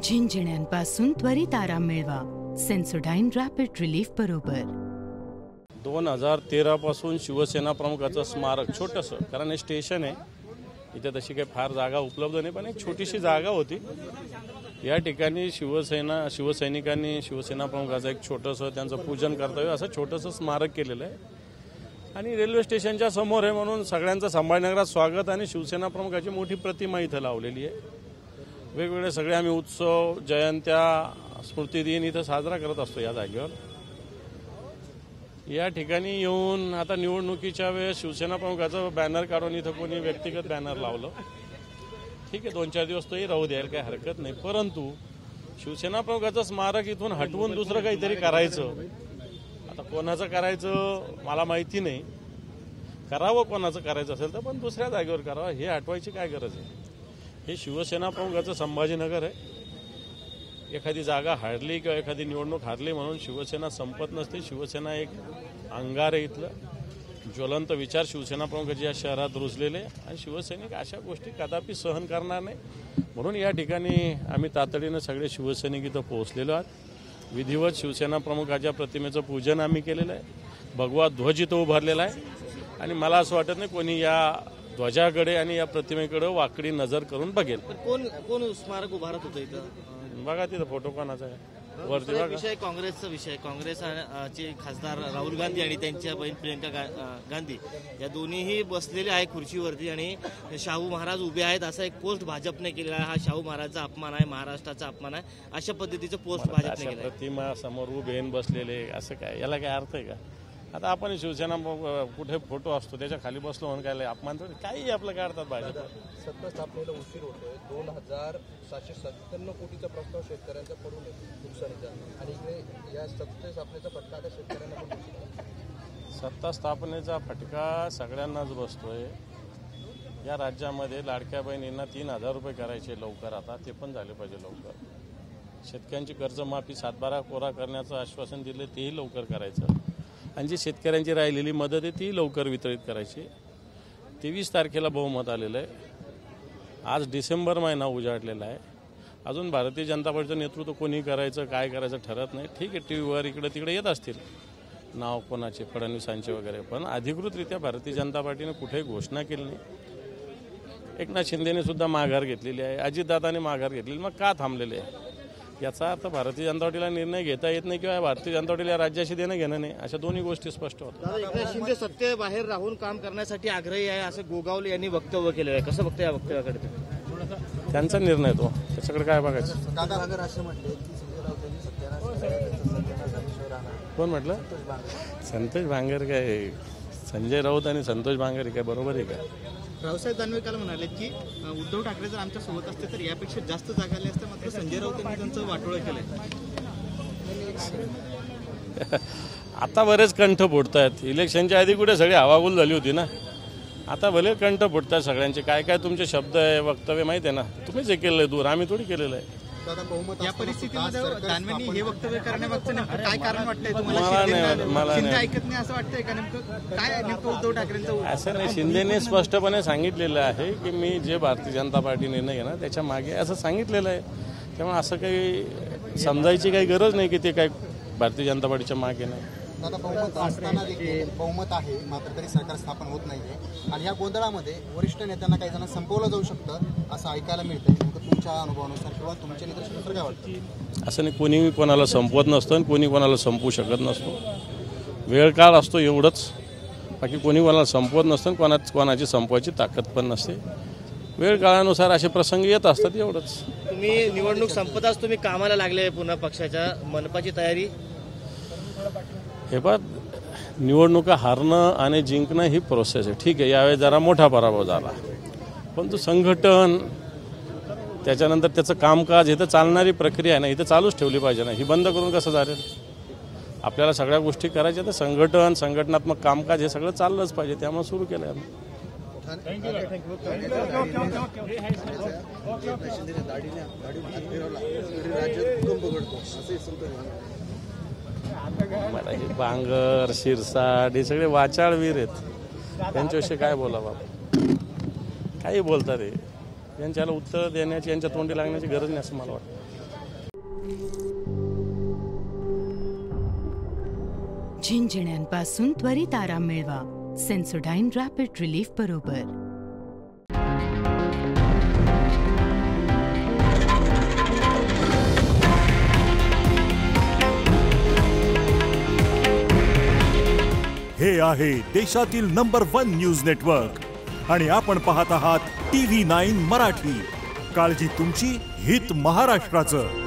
झिंझिण्यांपासून त्वरित आराम मिळवा सेन्सोडाइन रॅपिड रिलीफ बरोबर. 2013 पासून शिवसेना प्रमुखाचं स्मारक छोटंसं, कारण हे स्टेशन आहे, इथे तशी काही फार जागा उपलब्ध नाही, पण एक छोटीशी जागा होती. या ठिकाणी शिवसैनिकांनी शिवसेना प्रमुखाचं एक छोटंसं त्यांचं पूजन करतावे असं छोटंसं स्मारक केलेलं आहे. आणि रेल्वे स्टेशनच्या समोर आहे म्हणून सगळ्यांचं संभाजीनगरात स्वागत आणि शिवसेना प्रमुखाची मोठी प्रतिमा इथं लावलेली आहे. वेगवेगळे सगळे आम्ही उत्सव, जयंत्या, स्मृतिदिन इथं साजरा करत असतो या जागेवर. या ठिकाणी येऊन आता निवडणुकीच्या वेळेस शिवसेना प्रमुखाचं बॅनर काढून इथं कोणी व्यक्तिगत बॅनर लावलं, ठीक आहे, 2-4 दिवस तोही राहू द्यायला काही हरकत नाही. परंतु शिवसेना प्रमुखाचं स्मारक इथून हटवून दुसरं काहीतरी करायचं, आता कोणाचं करायचं मला माहिती नाही, करावं कोणाचं करायचं असेल तर, पण दुसऱ्या जागेवर करावं, हे हटवायची काय गरज आहे. हे शिवसेना प्रमुखाचं संभाजीनगर आहे. एखादी जागा हारली किंवा एखादी निवडणूक हारली म्हणून शिवसेना संपत नसते. शिवसेना एक अंगार आहे, इथलं ज्वलंत विचार शिवसेना प्रमुखाचे या शहरात रुजलेले, आणि शिवसैनिक अशा गोष्टी कदापि सहन करणार नाही. म्हणून या ठिकाणी आम्ही तातडीनं सगळे शिवसैनिक इथं पोहोचलेलो आहोत. विधिवत शिवसेना प्रमुखाच्या प्रतिमेचं पूजन आम्ही केलेलं आहे. भगवा ध्वज इथं उभारलेला आहे आणि मला असं वाटत नाही कोणी या ध्वजाकडे आणि या प्रतिमेकडे वाकडी नजर करून बघेल. कोण स्मारक उभारत होतं इथं? बघा तिथं फोटो कोणाचा आहे वरती बघा. विषय काँग्रेसचा विषय, काँग्रेसचे खासदार राहुल गांधी आणि त्यांच्या बहीण प्रियंका गांधी या दोन्हीही बसलेले आहे खुर्चीवरती आणि शाहू महाराज उभे आहेत असा एक पोस्ट भाजपने केलेला आहे. हा शाहू महाराजचा अपमान आहे, महाराष्ट्राचा अपमान आहे, अशा पद्धतीचं पोस्ट भाजपने केलं. प्रतिमा समोर उभे बसलेले असं काय, याला काय अर्थ आहे का? आता आपण शिवसेना कुठे फोटो असतो त्याच्या खाली बसलो म्हणून काय अपमान थोडी, काही आपलं काढतात भाजप. सत्ता स्थापनेला उशीर होतोय. 2797 कोटीचा प्रस्ताव शेतकऱ्यांचा पडून नुकसानीचा, आणि इकडे या सत्ता स्थापनेचा फटका आता शेतकऱ्यांना पण बसतो. सत्ता स्थापनेचा फटका सगळ्यांनाच बसतोय. या राज्यामध्ये लाडक्या बहिणींना 3000 रुपये करायचे लवकर, आता ते पण झाले पाहिजे लवकर. शेतकऱ्यांची कर्जमाफी 7-12 कोरा करण्याचं आश्वासन दिले तेही लवकर करायचं, आणि जी शेतकऱ्यांची राहिलेली मदत आहे ती लवकर वितरित करायची. 23 तारखेला बहुमत आलेलं आहे. आज डिसेंबर महिना उजाडलेला आहे. अजून भारतीय जनता पार्टीचं नेतृत्व कोणी करायचं, काय करायचं ठरत नाही. ठीक आहे, टी व्हीवर इकडे तिकडे येत असतील नाव कोणाचे, फडणवीसांचे वगैरे, पण अधिकृतरित्या भारतीय जनता पार्टीने कुठेही घोषणा केली नाही. एकनाथ शिंदेने सुद्धा माघार घेतलेली आहे, अजितदादाने माघार घेतलेली, मग का थांबलेले आहे? याचा अर्थ भारतीय जनता पार्टीला निर्णय घेता येत नाही किंवा भारतीय जनता पार्टीला राज्याशी देणं घेणं नाही, अशा दोन्ही गोष्टी स्पष्ट होतात. एकनाथ शिंदे सत्तेबाहेर राहून काम करण्यासाठी आग्रही आहे असं गोगावले यांनी वक्तव्य केलेलं आहे. कसं बघतं या वक्तव्याकडे? त्यांचा निर्णय तो, त्याच्याकडे काय बघायचं. कोण म्हटलं? संतोष भांगर काय? संजय राऊत आणि संतोष भांगर काय बरोबर आहे का? रावसाहेब दानवे काल म्हणाले की उद्धव ठाकरे जर आमच्या सोबत असते तर यापेक्षा जास्त जागा आल्या असत्या, मात्र संजय राऊत यांनी त्यांचं वाटोळं केलंय. आता बरेच कंठ फुटत आहेत. इलेक्शनच्या आधी कुठे सगळी हवागुल झाली होती ना, आता भले कंठ फुटत आहेत सगळ्यांचे. काय काय तुमचे शब्द आहे, वक्तव्य माहिती आहे ना, तुम्हीच हे केलेलं आहे दूर, आम्ही थोडी केलेलं आहे. या परिस्थितीमध्ये दानवेंनी हे वक्तव्य करण्यामागचं नेमकं काय कारण वाटतंय तुम्हाला? मला शिंदे ऐकत नाही असं वाटतंय का? नेमकं उद्धव ठाकरेंचं असं नाही. शिंदेने स्पष्टपणे सांगितलेलं आहे की मी जे भारतीय जनता पार्टी निर्णय घेणार त्याच्या मागे असं सांगितलेलं आहे. त्यामुळे असं काही समजायची काही गरज नाही की ते काय भारतीय जनता पार्टीच्या मागे नाही. दादा, बहुमत असताना देखील बहुमत आहे मात्र तरी सरकार स्थापन होत नाहीये, आणि या गोंधळामध्ये वरिष्ठ नेत्यांना काही जणांना संपवलं जाऊ शकतं असं ऐकायला मिळतंय. तुमच्या अनुभवानुसार किंवा तुमच्या निदर्शनानुसार काय वाटतं? असं नाही, कोणी कोणाला संपवत नसतं आणि कोणी कोणाला संपवू शकत नसतो. वेळ काळ असतो एवढंच, बाकी कोणी कोणाला संपवत नसतं आणि कोणाची संपवायची ताकद पण नसते. वेळ काळानुसार असे प्रसंग येत असतात एवढंच. तुम्ही निवडणूक संपताच तुम्ही कामाला लागले पुन्हा पक्षाच्या, मनपाची तयारी? हे बघ, निवडणुका हारणं आणि जिंकणं ही प्रोसेस आहे. ठीक आहे, यावेळी जरा मोठा पराभव झाला, पण तो संघटन त्याच्यानंतर त्याचं कामकाज हे तर चालणारी प्रक्रिया आहे ना, इथं चालूच ठेवली पाहिजे ना. ही बंद करून कसं झालं? आपल्याला सगळ्या गोष्टी करायच्या, तर संघटन, संघटनात्मक कामकाज हे सगळं चाललंच पाहिजे, त्यामुळे सुरू केलं आहे. मला हे बांगर, शिरसाट हे सगळे वाचाळवीर आहेत, त्यांच्याविषयी काय बोलावं? काही बोलतात हे. यांच्याला उत्तर देण्याची, यांच्या तोंडी लागण्याची गरज नाही असं मला वाटतं. झिंझिण्यांपासून त्वरित आराम मिळवा सेन्सोडाइन रॅपिड रिलीफ बरोबर. हे आहे देशातील नंबर 1 न्यूज नेटवर्क आणि आपण पाहत आहात TV9 मराठी. काळजी तुमची, हित महाराष्ट्राचं.